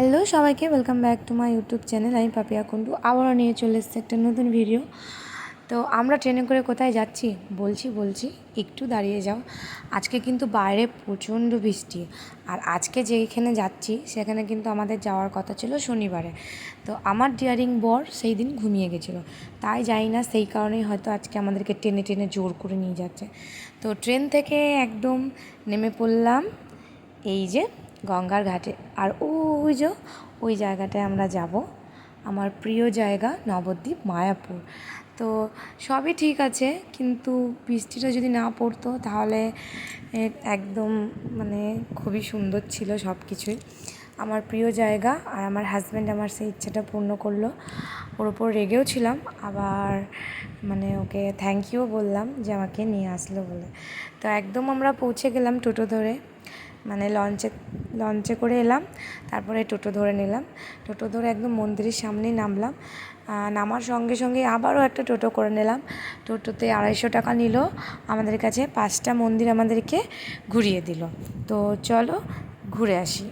Hello সবাইকে, welcome back to my YouTube channel. আমি পাপিয়া কুন্ডু আবারও নিয়ে চলে এসেছি একটা নতুন ভিডিও। তো আমরা ট্রেনে করে কোথায় যাচ্ছি বলছি একটু দাঁড়িয়ে যাও। আজকে কিন্তু বাইরে প্রচণ্ড বৃষ্টি, আর আজকে যেখানে যাচ্ছি সেখানে কিন্তু আমাদের যাওয়ার কথা ছিল শনিবারে। তো আমার ডিয়ারিং বর সেই দিন ঘুমিয়ে গেছিলো, তাই যাই না, সেই কারণেই হয়তো আজকে আমাদেরকে টেনে টেনে জোর করে নিয়ে যাচ্ছে। তো ট্রেন থেকে একদম নেমে পড়লাম এই যে গঙ্গার ঘাটে, আর ওই যে ওই জায়গাটায় আমরা যাব, আমার প্রিয় জায়গা নবদ্বীপ মায়াপুর। তো সবই ঠিক আছে, কিন্তু বৃষ্টিটা যদি না পড়তো তাহলে একদম খুবই সুন্দর ছিল সব কিছুই। আমার প্রিয় জায়গা, আর আমার হাজব্যান্ড আমার সেই ইচ্ছাটা পূর্ণ করলো। ওর ওপর রেগেও ছিলাম, আবার ওকে থ্যাংক ইউ বললাম যে আমাকে নিয়ে আসলো বলে। তো একদম আমরা পৌঁছে গেলাম টোটো ধরে, লঞ্চে করে এলাম, তারপরে টোটো ধরে নিলাম। টোটো ধরে একদম মন্দিরের সামনেই নামলাম। নামার সঙ্গে সঙ্গে আবারও একটা টোটো করে নিলাম। টোটোতে 250 টাকা নিল আমাদের কাছে, 5টা মন্দির আমাদেরকে ঘুরিয়ে দিল। তো চলো ঘুরে আসি।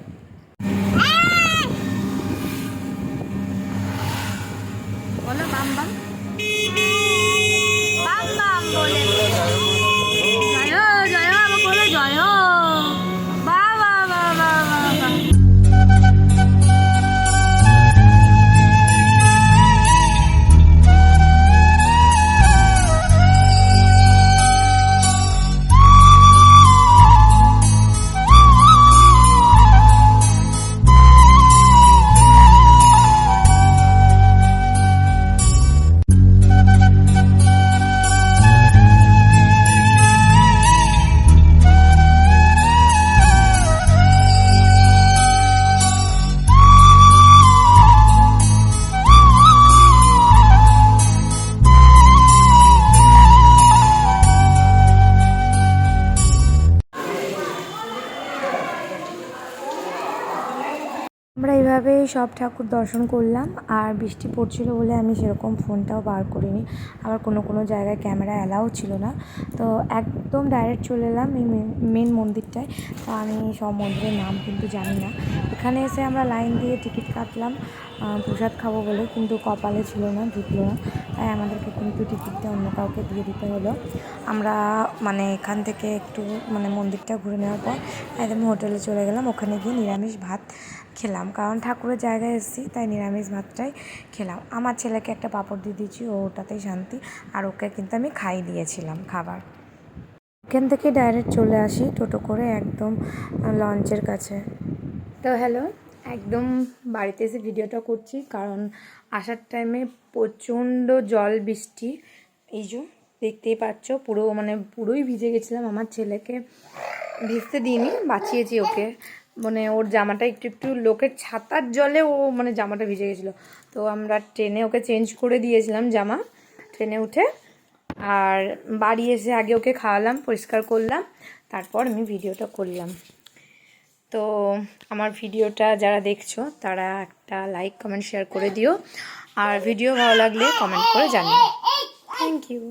বলো বাম বাম বাম বাম বলে জয় জয় বাবা বলে জয় বাবা বাবা বাবা। আমরা এইভাবেই সব ঠাকুর দর্শন করলাম, আর বৃষ্টি পড়ছিল বলে আমি সেরকম ফোনটাও বার করিনি, আবার কোনো জায়গায় ক্যামেরা অ্যালাউ ছিল না। তো একদম ডাইরেক্ট চলে এলাম এই মেন মন্দিরটায়। তো আমি সব মন্দিরের নাম কিন্তু জানি না। এখানে এসে আমরা লাইন দিয়ে টিকিট কাটলাম প্রসাদ খাবো বলে, কিন্তু কপালে ছিল না, ঢুকলো না, তাই আমাদেরকে কিন্তু টিকিটটা অন্য কাউকে দিয়ে দিতে হলো। আমরা এখান থেকে একটু মন্দিরটা ঘুরে নেওয়ার পর একদম হোটেলে চলে গেলাম। ওখানে গিয়ে নিরামিষ ভাত খেলাম, কারণ ঠাকুরের জায়গায় এসেছি, তাই নিরামিষ ভাতটাই খেলাম। আমার ছেলেকে একটা পাঁপড় দিয়ে দিয়েছি, ওটাতেই শান্তি, আর ওকে কিন্তু আমি খাই দিয়েছিলাম খাবার। এখান থেকে ডাইরেক্ট চলে আসি টোটো করে একদম লঞ্চের কাছে। তো হ্যালো, একদম বাড়িতে এসে ভিডিওটা করছি, কারণ আসার টাইমে প্রচণ্ড জল বৃষ্টি, এই যে দেখতেই পাচ্ছ, পুরোই ভিজে গেছিলাম। আমার ছেলেকে ভিজতে দিইনি, বাঁচিয়েছি ওকে, ওর জামাটা একটু লোকের ছাতার জলে ও জামাটা ভিজে গেছিলো। তো আমরা ট্রেনে ওকে চেঞ্জ করে দিয়েছিলাম জামা, ট্রেনে উঠে। আর বাড়ি এসে আগে ওকে খাওয়ালাম, পরিষ্কার করলাম, তারপর আমি ভিডিওটা করলাম। তো আমার ভিডিওটা যারা দেখছো তারা একটা লাইক কমেন্ট শেয়ার করে দিও, আর ভিডিও ভালো লাগলে কমেন্ট করে জানিও। Thank you.